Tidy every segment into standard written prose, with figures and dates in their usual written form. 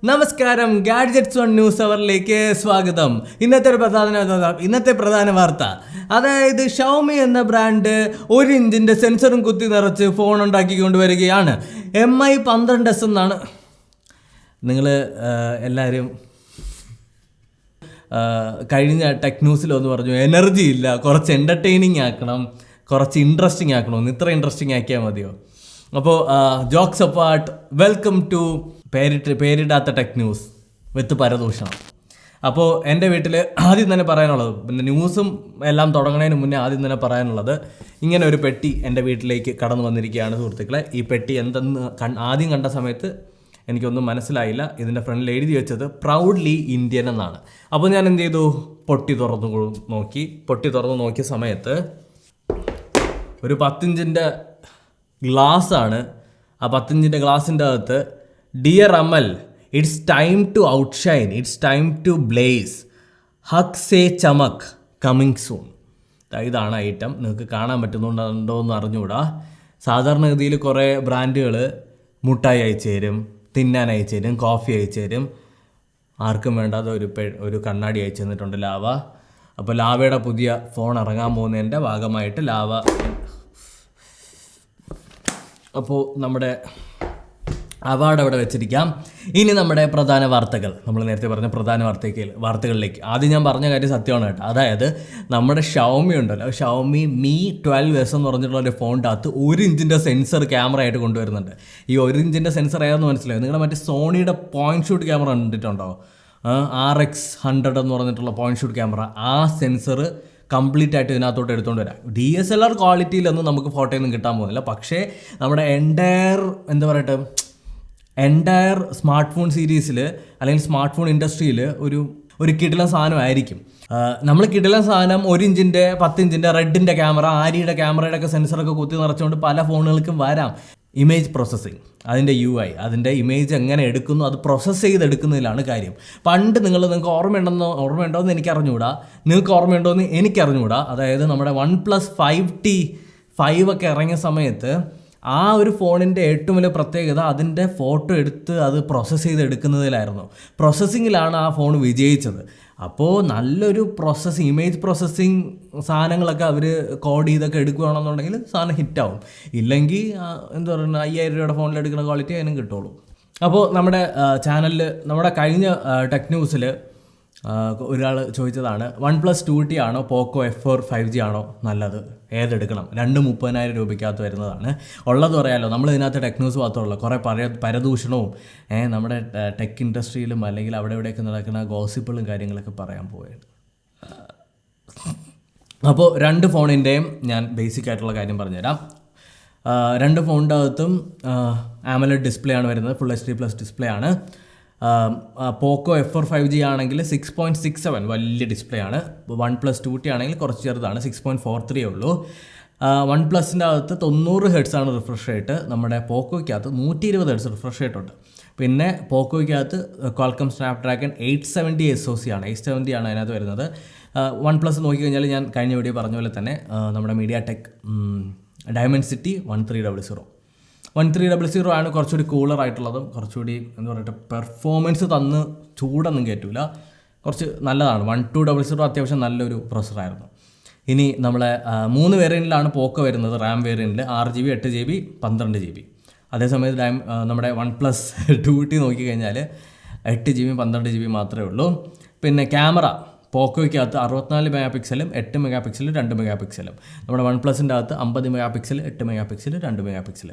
നമസ്കാരം, gadgets on news അവറിലേക്ക് സ്വാഗതം. ഇന്നത്തെ പ്രധാന വാർത്ത, അതായത് ഷൗമി എന്ന ബ്രാൻഡ് 1 ഇഞ്ചിൻ്റെ സെൻസറും കുത്തി നിറച്ച് ഫോൺ ഉണ്ടാക്കിക്കൊണ്ട് വരികയാണ്. MI 12S എന്നാണ്. നിങ്ങൾ എല്ലാവരും കഴിഞ്ഞ ടെക് ന്യൂസിലൊന്ന് പറഞ്ഞു എനർജി ഇല്ല, കുറച്ച് എൻ്റർടൈനിങ് ആക്കണം, കുറച്ച് ഇൻട്രസ്റ്റിംഗ് ആക്കണമെന്ന്. ഇത്ര ഇൻട്രസ്റ്റിംഗ് ആക്കിയാൽ മതിയോ? അപ്പോൾ ജോക്സ് അപ്പാർട്ട്, വെൽക്കം ടു പേരിടാത്ത ടെക് ന്യൂസ് വിത്ത് പരദൂഷണം. അപ്പോൾ എൻ്റെ വീട്ടിൽ ആദ്യം തന്നെ പറയാനുള്ളത്, പിന്നെ ന്യൂസും എല്ലാം തുടങ്ങുന്നതിന് മുന്നേ ആദ്യം തന്നെ പറയാനുള്ളത്, ഇങ്ങനെ ഒരു പെട്ടി എൻ്റെ വീട്ടിലേക്ക് കടന്നു വന്നിരിക്കുകയാണ് സുഹൃത്തുക്കളെ. ഈ പെട്ടി എന്തെന്ന് ആദ്യം കണ്ട സമയത്ത് എനിക്കൊന്നും മനസ്സിലായില്ല. ഇതിൻ്റെ ഫ്രണ്ടിൽ എഴുതി വെച്ചത് പ്രൗഡ്ലി ഇന്ത്യൻ എന്നാണ്. അപ്പോൾ ഞാൻ എന്ത് ചെയ്തു, പൊട്ടി തുറന്നു നോക്കിയ സമയത്ത് ഒരു 10 ഇഞ്ചിൻ്റെ ഗ്ലാസ്സാണ്. ആ 10 ഇഞ്ചിൻ്റെ ഗ്ലാസിൻ്റെ അകത്ത് dear Amal, it's time to outshine, it's time to blaze, ഹക് സേ ചമക്, കമ്മിങ് സൂൺ. ഇതാണ് ഐറ്റം. നിങ്ങൾക്ക് കാണാൻ പറ്റുന്നുണ്ടോ എന്ന് അറിഞ്ഞുകൂടാ. സാധാരണഗതിയിൽ കുറേ ബ്രാൻഡുകൾ മുട്ടായി അയച്ചു തരും, തിന്നാൻ അയച്ചു തരും, കോഫി അയച്ചു തരും. ആർക്കും വേണ്ടാതെ ഒരു കണ്ണാടി അയച്ചു തന്നിട്ടുണ്ട്, ലാവ. അപ്പോൾ ലാവയുടെ പുതിയ ഫോൺ ഇറങ്ങാൻ പോകുന്നതിൻ്റെ ഭാഗമായിട്ട് ലാവ. അപ്പോൾ നമ്മുടെ അവാർഡ് അവിടെ വെച്ചിരിക്കാം. ഇനി നമ്മുടെ പ്രധാന വാർത്തകൾ, നമ്മൾ നേരത്തെ പറഞ്ഞ പ്രധാന വാർത്തകളിലേക്ക്. ആദ്യം ഞാൻ പറഞ്ഞ കാര്യം സത്യമാണ് കേട്ടോ. അതായത് നമ്മുടെ ഷൗമി ഉണ്ടല്ലോ, ഷൗമി Mi 12S എന്ന് പറഞ്ഞിട്ടുള്ള ഒരു ഫോണിൻ്റെ അകത്ത് 1 ഇഞ്ചിൻ്റെ സെൻസർ ക്യാമറ ആയിട്ട് കൊണ്ടുവരുന്നുണ്ട്. ഈ 1 ഇഞ്ചിൻ്റെ സെൻസർ ഏതെന്ന് മനസ്സിലായോ? നിങ്ങളുടെ മറ്റേ സോണിയുടെ പോയിന്റ് ഷൂട്ട് ക്യാമറ കണ്ടിട്ടുണ്ടോ? RX100 എന്ന് പറഞ്ഞിട്ടുള്ള പോയിന്റ് ഷൂട്ട് ക്യാമറ, ആ സെൻസർ കംപ്ലീറ്റ് ആയിട്ട് ഇതിനകത്തോട്ട് എടുത്തുകൊണ്ട് വരാം. DSLR ക്വാളിറ്റിയിലൊന്നും നമുക്ക് ഫോട്ടോയൊന്നും കിട്ടാൻ പോകുന്നില്ല. പക്ഷേ നമ്മുടെ എൻറ്റയർ സ്മാർട്ട് ഫോൺ സീരീസിൽ അല്ലെങ്കിൽ സ്മാർട്ട് ഫോൺ ഇൻഡസ്ട്രിയിൽ ഒരു കിടിലൻ സാധനമായിരിക്കും. നമ്മൾ കിടിലൻ സാധനം 1 ഇഞ്ചിൻ്റെ 10 ഇഞ്ചിൻ്റെ റെഡിൻ്റെ ക്യാമറ, ആരിയുടെ ക്യാമറയുടെ ഒക്കെ സെൻസറൊക്കെ കുത്തി നിറച്ചുകൊണ്ട് പല ഫോണുകൾക്കും വരാം. ഇമേജ് പ്രോസസ്സിങ്, അതിൻ്റെ UI, അതിൻ്റെ ഇമേജ് എങ്ങനെ എടുക്കുന്നു, അത് പ്രോസസ്സ് ചെയ്തെടുക്കുന്നതിലാണ് കാര്യം. പണ്ട് നിങ്ങൾക്ക് ഓർമ്മയുണ്ടോ എന്ന് എനിക്കറിഞ്ഞുകൂടാ, നിങ്ങൾക്ക് ഓർമ്മയുണ്ടോ എന്ന് എനിക്കറിഞ്ഞുകൂടാ. അതായത് നമ്മുടെ OnePlus 5T 5 ഒക്കെ ഇറങ്ങിയ സമയത്ത് ആ ഒരു ഫോണിൻ്റെ ഏറ്റവും വലിയ പ്രത്യേകത അതിൻ്റെ ഫോട്ടോ എടുത്ത് അത് പ്രോസസ്സ് ചെയ്തെടുക്കുന്നതിലായിരുന്നു. പ്രോസസ്സിങ്ങിലാണ് ആ ഫോൺ വിജയിച്ചത്. അപ്പോൾ നല്ലൊരു ഇമേജ് പ്രോസസ്സിങ് സാധനങ്ങളൊക്കെ അവർ കോഡ് ചെയ്തൊക്കെ എടുക്കുകയാണെന്നുണ്ടെങ്കിൽ സാധനം ഹിറ്റാവും. ഇല്ലെങ്കിൽ എന്താ പറയുക, 5000 രൂപയുടെ ഫോണിൽ എടുക്കുന്ന ക്വാളിറ്റി അതിനും കിട്ടുള്ളൂ. അപ്പോൾ നമ്മുടെ ചാനലിൽ നമ്മുടെ കഴിഞ്ഞ ടെക് ന്യൂസിൽ ഒരാൾ ചോദിച്ചതാണ്, OnePlus 2T ആണോ പോക്കോ F4 5G ആണോ നല്ലത്, ഏതെടുക്കണം? 30,000 രൂപയ്ക്കകത്ത് വരുന്നതാണ്. ഉള്ളത് പറയാമല്ലോ, നമ്മൾ ഇതിനകത്ത് ടെക് ന്യൂസ് മാത്രമല്ല, കുറേ പരദൂഷണവും നമ്മുടെ ടെക് ഇൻഡസ്ട്രിയിലും അല്ലെങ്കിൽ അവിടെ ഇവിടെയൊക്കെ നടക്കുന്ന ഗോസിപ്പുകളും കാര്യങ്ങളൊക്കെ പറയാൻ പോവുകയാണ്. അപ്പോൾ 2 ഫോണിൻ്റെയും ഞാൻ ബേസിക് ആയിട്ടുള്ള കാര്യം പറഞ്ഞുതരാം. 2 ഫോണിൻ്റെ അകത്തും AMOLED ഡിസ്പ്ലേ ആണ് വരുന്നത്, ഫുൾ HD+ ഡിസ്പ്ലേ ആണ്. പോക്കോ F4 5G ആണെങ്കിൽ 6.67 വലിയ ഡിസ്പ്ലേ ആണ്. OnePlus 2T ആണെങ്കിൽ കുറച്ച് ചെറുതാണ്, 6.43 ഉള്ളൂ. OnePlusൻ്റെ അകത്ത് 90 Hz ആണ് റിഫ്രഷ് റേറ്റ്. നമ്മുടെ പോക്കോയ്ക്കകത്ത് 120 Hz റിഫ്രഷ് റേറ്റ് ഉണ്ട്. പിന്നെ പോക്കോയ്ക്കകത്ത് Qualcomm Snapdragon 870 SoC ആണ്, 870 ആണ് അതിനകത്ത് വരുന്നത്. OnePlus നോക്കിക്കഴിഞ്ഞാൽ ഞാൻ കഴിഞ്ഞ വീഡിയോ പറഞ്ഞ പോലെ തന്നെ നമ്മുടെ MediaTek Dimensity 1300 ആണ് കുറച്ചുകൂടി കൂളറായിട്ടുള്ളതും കുറച്ചുകൂടി എന്താ പറയുക പെർഫോമൻസ് തന്ന് ചൂടൊന്നും കയറ്റില്ല, കുറച്ച് നല്ലതാണ്. 1200 അത്യാവശ്യം നല്ലൊരു പ്രൊസസ്സറായിരുന്നു. ഇനി നമ്മളെ 3 വേരിയൻറ്റിലാണ് പോക്കോ വരുന്നത്. Ram വേരിയൻറ്റിൽ 6GB 8GB 12GB. അതേസമയത്ത് നമ്മുടെ OnePlus 2T നോക്കിക്കഴിഞ്ഞാൽ 8GB 12GB മാത്രമേ ഉള്ളൂ. പിന്നെ ക്യാമറ പോക്കോയ്ക്കകത്ത് 64 മെഗാപിക്സലും 8 മെഗാപിക്സലും 2 മെഗാപിക്സലും. നമ്മുടെ OnePlusൻ്റെ അകത്ത് 50 megapixel 8 megapixel 2 megapixel.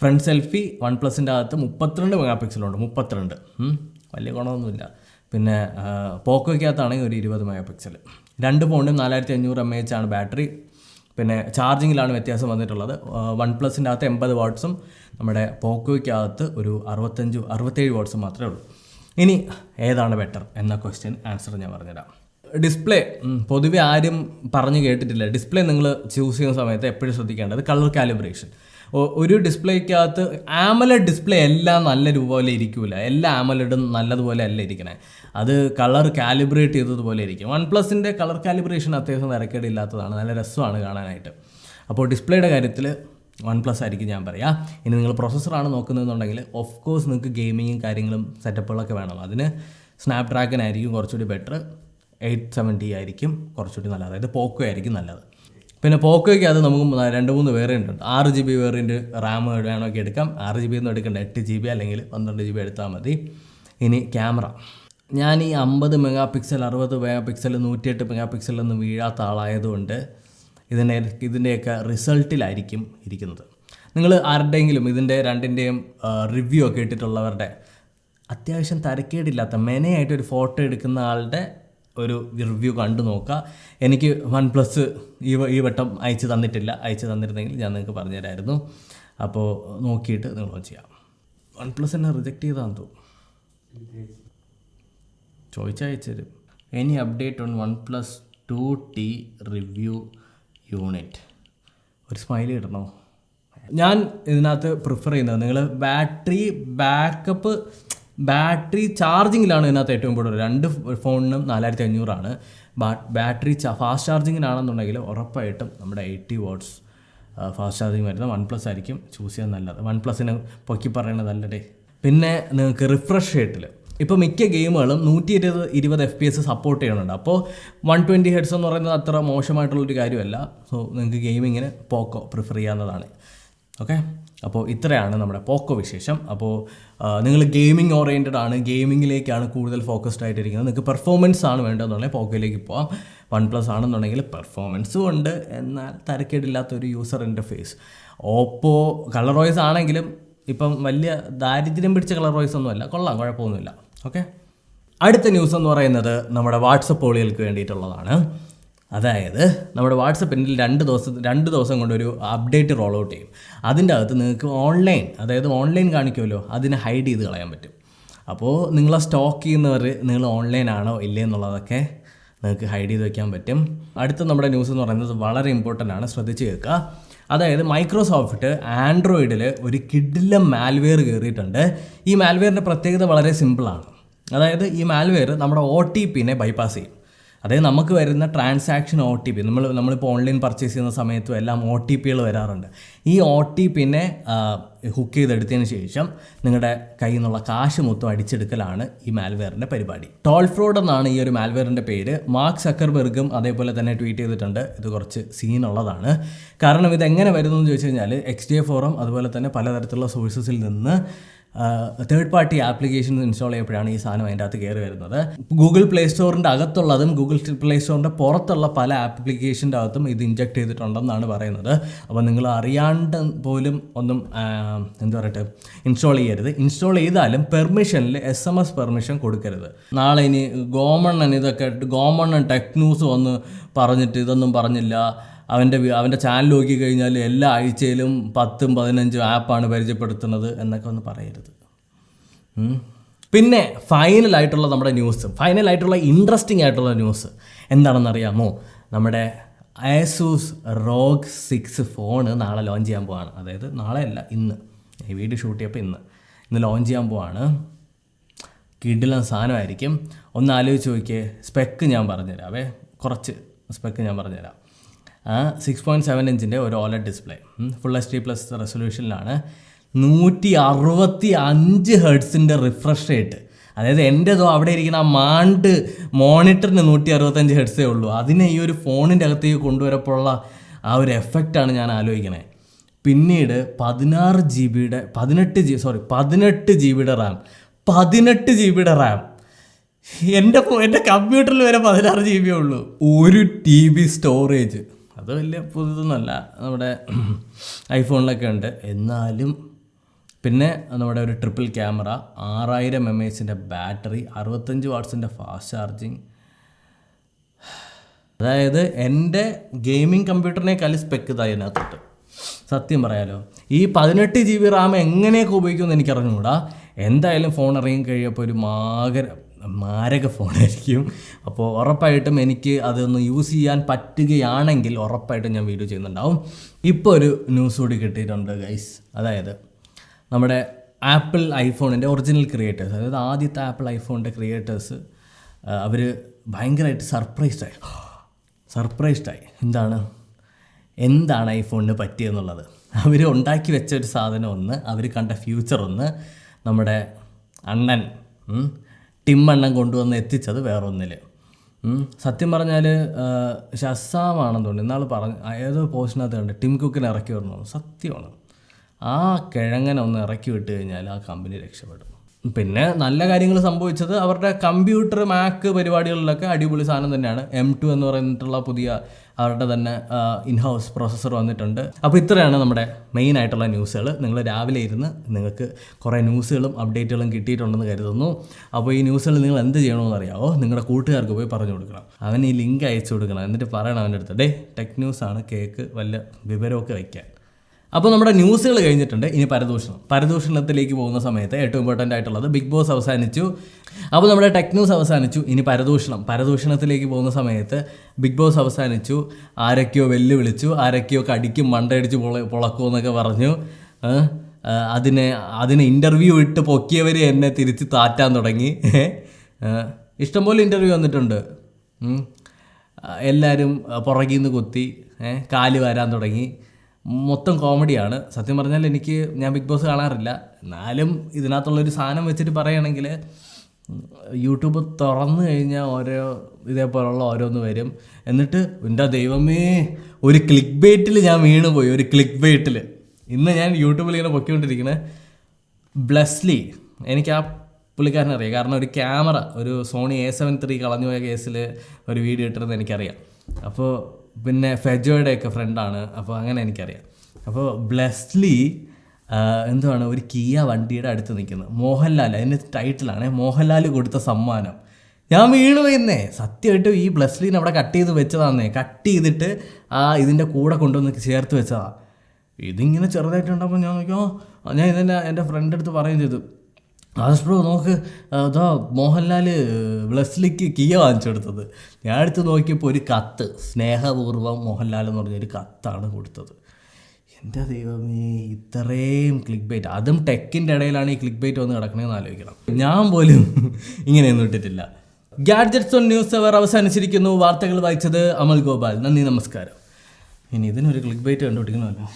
Front selfie OnePlusൻ്റെ അകത്ത് 32 മെഗാപിക്സലുണ്ട്, 32 വലിയ ഗുണമൊന്നുമില്ല. പിന്നെ പോക്കോയ്ക്കകത്താണെങ്കിൽ ഒരു 20 മെഗാപിക്സൽ. 2 ഫോണിനും 4500 mAh ആണ് ബാറ്ററി. പിന്നെ ചാർജിങ്ങിലാണ് വ്യത്യാസം വന്നിട്ടുള്ളത്. OnePlusൻ്റെ അകത്ത് 80 വാട്ട്സും നമ്മുടെ പോക്കോയ്ക്കകത്ത് ഒരു 67 വാട്ട്സും മാത്രമേ ഉള്ളൂ. ഇനി ഏതാണ് ബെറ്റർ എന്ന ക്വസ്റ്റ്യൻ ആൻസർ ഞാൻ പറഞ്ഞുതരാം. ഡിസ്പ്ലേ പൊതുവെ ആരും പറഞ്ഞു കേട്ടിട്ടില്ല. ഡിസ്പ്ലേ നിങ്ങൾ ചൂസ് ചെയ്യുന്ന സമയത്ത് എപ്പോഴും ശ്രദ്ധിക്കേണ്ടത് കളർ കാലിബ്രേഷൻ. ഒരു ഡിസ്പ്ലേക്കകത്ത് AMOLED ഡിസ്പ്ലേ എല്ലാം നല്ലതുപോലെ ഇരിക്കില്ല, എല്ലാ AMOLEDും നല്ലതുപോലെ അല്ല ഇരിക്കണേ, അത് കളർ കാലിബ്രേറ്റ് ചെയ്തതുപോലെ ഇരിക്കും. OnePlusൻ്റെ കളർ കാലിബ്രേഷൻ അത്യാവശ്യം നിരക്കേടില്ലാത്തതാണ്, നല്ല രസമാണ് കാണാനായിട്ട്. അപ്പോൾ ഡിസ്പ്ലേയുടെ കാര്യത്തിൽ OnePlus ആയിരിക്കും ഞാൻ പറയാം. ഇനി നിങ്ങൾ പ്രൊസസ്സറാണ് നോക്കുന്നതെന്നുണ്ടെങ്കിൽ ഓഫ് കോഴ്സ് നിങ്ങൾക്ക് ഗെയിമിങ്ങും കാര്യങ്ങളും സെറ്റപ്പുകളൊക്കെ വേണം. അതിന് സ്നാപ്ഡ്രാഗൺ ആയിരിക്കും കുറച്ചുകൂടി ബെറ്റർ. 870 ആയിരിക്കും കുറച്ചുകൂടി നല്ലത്. അതായത് പോക്കോ ആയിരിക്കും നല്ലത്. പിന്നെ പോക്കോയ്ക്ക് അത് നമുക്ക് 2-3 വേരിയൻ്റ് ഉണ്ട്. 6GB വേരിയൻറ്റ് റാം വേണമെങ്കിൽ എടുക്കാം. 6GB ഒന്നും എടുക്കണ്ട, 8GB അല്ലെങ്കിൽ 12GB എടുത്താൽ മതി. ഇനി ക്യാമറ, ഞാൻ ഈ 50 മെഗാപിക്സൽ 60 മെഗാപിക്സൽ 108 മെഗാപിക്സലൊന്നും വീഴാത്ത ആളായതുകൊണ്ട് ഇതിൻ്റെയൊക്കെ റിസൾട്ടിലായിരിക്കും ഇരിക്കുന്നത്. നിങ്ങൾ ആരുടെയെങ്കിലും ഇതിൻ്റെ രണ്ടിൻ്റെയും റിവ്യൂ ഒക്കെ ഇട്ടിട്ടുള്ളവരുടെ അത്യാവശ്യം തരക്കേടില്ലാത്ത മെനയായിട്ടൊരു ഫോട്ടോ എടുക്കുന്ന ആളുടെ ഒരു റിവ്യൂ കണ്ടു നോക്കുക. എനിക്ക് OnePlus ഈ വട്ടം അയച്ചു തന്നിരുന്നെങ്കിൽ ഞാൻ നിങ്ങൾക്ക് പറഞ്ഞുതരായിരുന്നു. അപ്പോൾ നോക്കിയിട്ട് നിങ്ങൾ ചെയ്യാം. OnePlus എന്നെ റിജക്റ്റ് ചെയ്താന്ന് തോന്നുന്നു, ചോദിച്ചയച്ചു. Any update on OnePlus 2T review unit, ഒരു സ്മൈലി ഇടണോ? ഞാൻ ഇതിനകത്ത് പ്രിഫർ ചെയ്യുന്നത്, നിങ്ങൾ ബാറ്ററി ചാർജിങ്ങിലാണ് ഇതിനകത്ത് ഏറ്റവും കൂടുതൽ. 2 ഫോണിനും 4500 ബാറ്ററി ഫാസ്റ്റ് ചാർജിങ്ങിനാണെന്നുണ്ടെങ്കിൽ ഉറപ്പായിട്ടും നമ്മുടെ 80 watts ഫാസ്റ്റ് ചാർജിങ് വരുന്ന OnePlus ആയിരിക്കും ചൂസ് ചെയ്യാൻ നല്ലത്. OnePlusന് പൊക്കി പറയണതല്ലേ. പിന്നെ നിങ്ങൾക്ക് റിഫ്രഷ് റേറ്റിൽ ഇപ്പോൾ മിക്ക ഗെയിമുകളും 120 FPS സപ്പോർട്ട് ചെയ്യുന്നുണ്ട്. അപ്പോൾ 120 Hz എന്ന് പറയുന്നത് അത്ര മോശമായിട്ടുള്ളൊരു കാര്യമല്ല. സോ നിങ്ങൾക്ക് ഗെയിമിങ്ങിന് പോക്കോ പ്രിഫർ ചെയ്യാവുന്നതാണ്. ഓക്കെ, അപ്പോൾ ഇത്രയാണ് നമ്മുടെ പോക്കോ വിശേഷം. അപ്പോൾ നിങ്ങൾ ഗെയിമിംഗ് ഓറിയൻറ്റഡ് ആണ്, ഗെയിമിങ്ങിലേക്കാണ് കൂടുതൽ ഫോക്കസ്ഡ് ആയിട്ടിരിക്കുന്നത്, നിങ്ങൾക്ക് പെർഫോമൻസ് ആണ് വേണ്ടതെന്നുണ്ടെങ്കിൽ പോക്കോയിലേക്ക് പോകാം. OnePlus ആണെന്നുണ്ടെങ്കിൽ പെർഫോമൻസും ഉണ്ട്, എന്നാൽ തരക്കേടില്ലാത്തൊരു user interface. Oppo colour voice ആണെങ്കിലും ഇപ്പം വലിയ ദാരിദ്ര്യം പിടിച്ച കളർ വോയ്സ് ഒന്നുമല്ല, കൊള്ളാം, കുഴപ്പമൊന്നുമില്ല. ഓക്കെ, അടുത്ത ന്യൂസ് എന്ന് പറയുന്നത് നമ്മുടെ വാട്സപ്പ് ഓളികൾക്ക് വേണ്ടിയിട്ടുള്ളതാണ്. അതായത് നമ്മുടെ വാട്സപ്പിൻ്റെ 2 ദിവസം കൊണ്ടൊരു അപ്ഡേറ്റ് റോൾ ഔട്ട് ചെയ്യും. അതിൻ്റെ അകത്ത് നിങ്ങൾക്ക് ഓൺലൈൻ കാണിക്കുമല്ലോ, അതിനെ ഹൈഡ് ചെയ്ത് കളയാൻ പറ്റും. അപ്പോൾ നിങ്ങളെ സ്റ്റോക്ക് ചെയ്യുന്നവർ നിങ്ങൾ ഓൺലൈൻ ആണോ ഇല്ലേ എന്നുള്ളതൊക്കെ നിങ്ങൾക്ക് ഹൈഡ് ചെയ്ത് വയ്ക്കാൻ പറ്റും. അടുത്ത നമ്മുടെ ന്യൂസ് എന്ന് പറയുന്നത് വളരെ ഇമ്പോർട്ടൻ്റ് ആണ്, ശ്രദ്ധിച്ച് കേൾക്കുക. അതായത് മൈക്രോസോഫ്റ്റ് ആൻഡ്രോയിഡിൽ ഒരു കിഡിലം മാൽവെയർ കയറിയിട്ടുണ്ട്. ഈ മാൽവെയറിൻ്റെ പ്രത്യേകത വളരെ സിമ്പിളാണ്. അതായത് ഈ മാൽവെയർ നമ്മുടെ OTPനെ ബൈപ്പാസ് ചെയ്യും. അതായത് നമുക്ക് വരുന്ന ട്രാൻസാക്ഷൻ OTP, നമ്മളിപ്പോൾ ഓൺലൈൻ പർച്ചേസ് ചെയ്യുന്ന സമയത്തും എല്ലാം OTPകൾ വരാറുണ്ട്. ഈ OTPനെ ഹുക്ക് ചെയ്തെടുത്തതിന് ശേഷം നിങ്ങളുടെ കയ്യിൽ നിന്നുള്ള കാശ് മൊത്തം അടിച്ചെടുക്കലാണ് ഈ മാൽവെയറിൻ്റെ പരിപാടി. ടോൾ ഫ്രോഡ് എന്നാണ് ഈ ഒരു മാൽവെയറിൻ്റെ പേര്. മാർക്ക് സക്കർബർഗും അതേപോലെ തന്നെ ട്വീറ്റ് ചെയ്തിട്ടുണ്ട്. ഇത് കുറച്ച് സീനുള്ളതാണ്. കാരണം ഇതെങ്ങനെ വരുന്നു എന്ന് ചോദിച്ചു കഴിഞ്ഞാൽ XDA ഫോറം അതുപോലെ തന്നെ പലതരത്തിലുള്ള സോഴ്സസിൽ നിന്ന് തേർഡ് പാർട്ടി ആപ്ലിക്കേഷൻസ് ഇൻസ്റ്റാൾ ചെയ്യപ്പോഴാണ് ഈ സാധനം അതിൻ്റെ അകത്ത് കയറി വരുന്നത്. ഗൂഗിൾ പ്ലേ സ്റ്റോറിൻ്റെ അകത്തുള്ളതും ഗൂഗിൾ പ്ലേ സ്റ്റോറിൻ്റെ പുറത്തുള്ള പല ആപ്ലിക്കേഷൻ്റെ അകത്തും ഇത് ഇൻജക്ട് ചെയ്തിട്ടുണ്ടെന്നാണ് പറയുന്നത്. അപ്പോൾ നിങ്ങൾ അറിയാണ്ട് പോലും ഒന്നും ഇൻസ്റ്റാൾ ചെയ്യരുത്. ഇൻസ്റ്റാൾ ചെയ്താലും പെർമിഷനിൽ SMS പെർമിഷൻ കൊടുക്കരുത്. നാളെ ഇനി ഗോമണ്ണൻ ടെക് ന്യൂസ് വന്ന് പറഞ്ഞിട്ട് ഇതൊന്നും പറഞ്ഞില്ല, അവൻ്റെ ചാനൽ നോക്കി കഴിഞ്ഞാൽ എല്ലാ ആഴ്ചയിലും 10-15 ആപ്പാണ് പരിചയപ്പെടുത്തുന്നത് എന്നൊക്കെ ഒന്ന് പറയരുത്. പിന്നെ ഫൈനലായിട്ടുള്ള ഇൻട്രസ്റ്റിംഗ് ആയിട്ടുള്ള ന്യൂസ് എന്താണെന്നറിയാമോ? നമ്മുടെ Asus Rog 6 ഫോണ് നാളെ ലോഞ്ച് ചെയ്യാൻ പോവാണ്. അതായത് നാളെയല്ല, ഇന്ന്. ഈ വീഡിയോ ഷൂട്ട് ചെയ്യപ്പോൾ ഇന്ന് ലോഞ്ച് ചെയ്യാൻ പോവാണ്. കിടിലൻ സാധനമായിരിക്കും. ഒന്ന് ആലോചിച്ച് നോക്കിയേ. സ്പെക്ക് ഞാൻ പറഞ്ഞുതരാം. കുറച്ച് സ്പെക്ക് ഞാൻ പറഞ്ഞുതരാം. 6.7 ഇഞ്ചിൻ്റെ ഒരു OLED ഡിസ്പ്ലേ, ഫുൾ HD+ റെസൊല്യൂഷനിലാണ്. 165 ഹെർട്സിൻ്റെ റിഫ്രഷ് റേറ്റ്. അതായത് എൻ്റെതോ അവിടെ ഇരിക്കുന്ന മോണിറ്ററിന് 165 ഹെർട്സേ ഉള്ളൂ. അതിനെ ഈ ഒരു ഫോണിൻ്റെ അകത്തേക്ക് കൊണ്ടുവരപ്പോഴുള്ള ആ ഒരു എഫക്റ്റാണ് ഞാൻ ആലോചിക്കണേ. പിന്നീട് 18 GB റാം. 18 GB റാം. എൻ്റെ കമ്പ്യൂട്ടറിൽ വരെ 16 GB ഉള്ളൂ. 1 TB സ്റ്റോറേജ്. അത് വലിയ പുതുതൊന്നുമല്ല, നമ്മുടെ ഐഫോണിലൊക്കെ ഉണ്ട്. എന്നാലും പിന്നെ നമ്മുടെ ഒരു ട്രിപ്പിൾ ക്യാമറ, 6000 mAh ബാറ്ററി, 65 വാട്ട്സിൻ്റെ ഫാസ്റ്റ് ചാർജിങ്. അതായത് എൻ്റെ ഗെയിമിംഗ് കമ്പ്യൂട്ടറിനേക്കാൾ സ്പെക്ക് ഇതായി അതിനകത്തിട്ട്. സത്യം പറയാലോ, ഈ 18 GB റാം എങ്ങനെയൊക്കെ ഉപയോഗിക്കുമെന്ന് എനിക്കറിഞ്ഞുകൂടാ. എന്തായാലും ഫോൺ ഇറങ്ങി കഴിയുമ്പോൾ ഒരു മാരക ഫോണായിരിക്കും. അപ്പോൾ ഉറപ്പായിട്ടും എനിക്ക് അതൊന്ന് യൂസ് ചെയ്യാൻ പറ്റുകയാണെങ്കിൽ ഉറപ്പായിട്ടും ഞാൻ വീഡിയോ ചെയ്യുന്നുണ്ടാവും. ഇപ്പോൾ ഒരു ന്യൂസ് കൂടി കിട്ടിയിട്ടുണ്ട് ഗൈസ്. അതായത് നമ്മുടെ ആപ്പിൾ ഐഫോണിൻ്റെ ഒറിജിനൽ ക്രിയേറ്റേഴ്സ്, അതായത് ആദ്യത്തെ ആപ്പിൾ ഐഫോണിൻ്റെ ക്രിയേറ്റേഴ്സ് അവർ ഭയങ്കരമായിട്ട് സർപ്രൈസ്ഡായി. എന്താണ് ഐഫോണിന് പറ്റിയെന്നുള്ളത്. അവർ ഉണ്ടാക്കി വെച്ച ഒരു സാധനം ഒന്ന്, അവർ കണ്ട ഫ്യൂച്ചർ ഒന്ന്, നമ്മുടെ അണ്ണൻ ടിം അണ്ണൻ കൊണ്ടുവന്ന് എത്തിച്ചത് വേറൊന്നിൽ. സത്യം പറഞ്ഞാൽ ഷസാമാണെന്ന് തോന്നുന്നു ഇന്നാൾ പറഞ്ഞു, ഏതോ പോസ്റ്റിനകത്ത് കണ്ട് ടിം കുക്കിനെ ഇറക്കി വരണോ. സത്യമാണ്, ആ കിഴങ്ങനെ ഒന്ന് ഇറക്കി വിട്ട് കഴിഞ്ഞാൽ ആ കമ്പനി രക്ഷപ്പെടും. പിന്നെ നല്ല കാര്യങ്ങൾ സംഭവിച്ചത് അവരുടെ കമ്പ്യൂട്ടർ മാക്ക് പരിപാടികളിലൊക്കെ അടിപൊളി സാധനം തന്നെയാണ്. M2 എന്ന് പറഞ്ഞിട്ടുള്ള പുതിയ അവരുടെ തന്നെ ഇൻഹൗസ് പ്രോസസ്സർ വന്നിട്ടുണ്ട്. അപ്പോൾ ഇത്രയാണ് നമ്മുടെ മെയിൻ ആയിട്ടുള്ള ന്യൂസുകൾ. നിങ്ങൾ രാവിലെ ഇരുന്ന് നിങ്ങൾക്ക് കുറേ ന്യൂസുകളും അപ്ഡേറ്റുകളും കിട്ടിയിട്ടുണ്ടെന്ന് കരുതുന്നു. അപ്പോൾ ഈ ന്യൂസുകൾ നിങ്ങൾ എന്ത് ചെയ്യണമെന്ന് അറിയാമോ? നിങ്ങളുടെ കൂട്ടുകാർക്ക് പോയി പറഞ്ഞു കൊടുക്കണം. അവൻ ഈ ലിങ്ക് അയച്ചു കൊടുക്കണം. എന്നിട്ട് പറയണം അവൻ്റെ അടുത്ത്, ടെക് ന്യൂസാണ്, കേക്ക് വല്ല വിവരമൊക്കെ വയ്ക്കാൻ. അപ്പോൾ നമ്മുടെ ന്യൂസുകൾ കഴിഞ്ഞിട്ടുണ്ട്. ഇനി പരദൂഷണത്തിലേക്ക് പോകുന്ന സമയത്ത് ഏറ്റവും ഇമ്പോർട്ടൻ്റ് ആയിട്ടുള്ളത് ബിഗ് ബോസ് അവസാനിച്ചു. അപ്പോൾ നമ്മുടെ ടെക് ന്യൂസ് അവസാനിച്ചു. ഇനി പരദൂഷണത്തിലേക്ക് പോകുന്ന സമയത്ത് ബിഗ് ബോസ് അവസാനിച്ചു. ആരൊക്കെയോ വെല്ലുവിളിച്ചു, ആരൊക്കെയോ കടിക്കും മണ്ടയടിച്ച് പൊളക്കുമെന്നൊക്കെ പറഞ്ഞു. അതിന് ഇൻ്റർവ്യൂ ഇട്ട് പൊക്കിയവർ എന്നെ തിരിച്ച് താറ്റാൻ തുടങ്ങി. ഇഷ്ടംപോലെ ഇൻ്റർവ്യൂ വന്നിട്ടുണ്ട്. എല്ലാവരും പുറകിൽ നിന്ന് കുത്തി കാല് വരാൻ തുടങ്ങി. മൊത്തം കോമഡിയാണ്. സത്യം പറഞ്ഞാൽ ഞാൻ ബിഗ് ബോസ് കാണാറില്ല, എന്നാലും ഇതിനകത്തുള്ളൊരു സാധനം വെച്ചിട്ട് പറയുകയാണെങ്കിൽ യൂട്യൂബ് തുറന്നു കഴിഞ്ഞാൽ ഇതേപോലുള്ള ഓരോന്ന് വരും. എന്നിട്ട് എൻ്റെ ദൈവമേ, ഒരു ക്ലിക്ക് ബൈറ്റിൽ ഞാൻ വീണുപോയി. ഒരു ക്ലിക്ക് ബൈറ്റിൽ ഇന്ന് ഞാൻ യൂട്യൂബിൽ ഇങ്ങനെ പൊക്കിക്കൊണ്ടിരിക്കുന്നത് ബ്ലെസ്ലി. എനിക്ക് ആ പുള്ളിക്കാരനെ അറിയാം, കാരണം ഒരു ക്യാമറ, ഒരു സോണി A7 III കളഞ്ഞു പോയ കേസിൽ ഒരു വീഡിയോ ഇട്ടിരുന്നത് എനിക്കറിയാം. അപ്പോൾ പിന്നെ ഫെജോയുടെയൊക്കെ ഫ്രണ്ടാണ്, അപ്പോൾ അങ്ങനെ എനിക്കറിയാം. അപ്പോൾ ബ്ലെസ്ലി എന്തുവാണ്, ഒരു കിയ വണ്ടിയുടെ അടുത്ത് നിൽക്കുന്നത്. മോഹൻലാൽ, അതിൻ്റെ ടൈറ്റിലാണ് മോഹൻലാൽ കൊടുത്ത സമ്മാനം. ഞാൻ വീണു പോയിരുന്നേ. സത്യമായിട്ടും ഈ ബ്ലെസ്ലീനെ അവിടെ കട്ട് ചെയ്ത് വെച്ചതാന്നേ. കട്ട് ചെയ്തിട്ട് ഇതിൻ്റെ കൂടെ കൊണ്ടുവന്ന് ചേർത്ത് വെച്ചതാണ്. ഇതിങ്ങനെ ചെറുതായിട്ടുണ്ടപ്പോൾ ഞാൻ നോക്കിയോ, ഞാൻ ഇതെന്നെ എൻ്റെ ഫ്രണ്ട് അടുത്ത് പറയുകയും ചെയ്തു, ആദർശ് ബ്രോ നോക്ക്, അതാ മോഹൻലാൽ ബ്ലെസ്ലിക്ക് കിയ വാങ്ങിച്ചു കൊടുത്തത്. ഞാൻ എടുത്ത് നോക്കിയപ്പോൾ ഒരു കത്ത്, സ്നേഹപൂർവ്വം മോഹൻലാൽ എന്ന് പറഞ്ഞൊരു കത്താണ് കൊടുത്തത്. എൻ്റെ ദൈവമേ, ഇത്രയും ക്ലിക്ക് ബൈറ്റ്, അതും ടെക്കിൻ്റെ ഇടയിലാണ് ഈ ക്ലിക്ക് ബൈറ്റ് വന്ന് കിടക്കണമെന്ന് ആലോചിക്കണം. ഞാൻ പോലും ഇങ്ങനെയൊന്നും ഇട്ടിട്ടില്ല. ഗാഡ്ജറ്റ്സ് ഓൺ ന്യൂസ് അവർ അവസാനിച്ചിരിക്കുന്നു. വാർത്തകൾ വായിച്ചത് അമൽ ഗോപാൽ. നന്ദി, നമസ്കാരം. ഇനി ഇതിനൊരു ക്ലിക്ക് ബൈറ്റ് കണ്ടുപിടിക്കണമല്ലോ.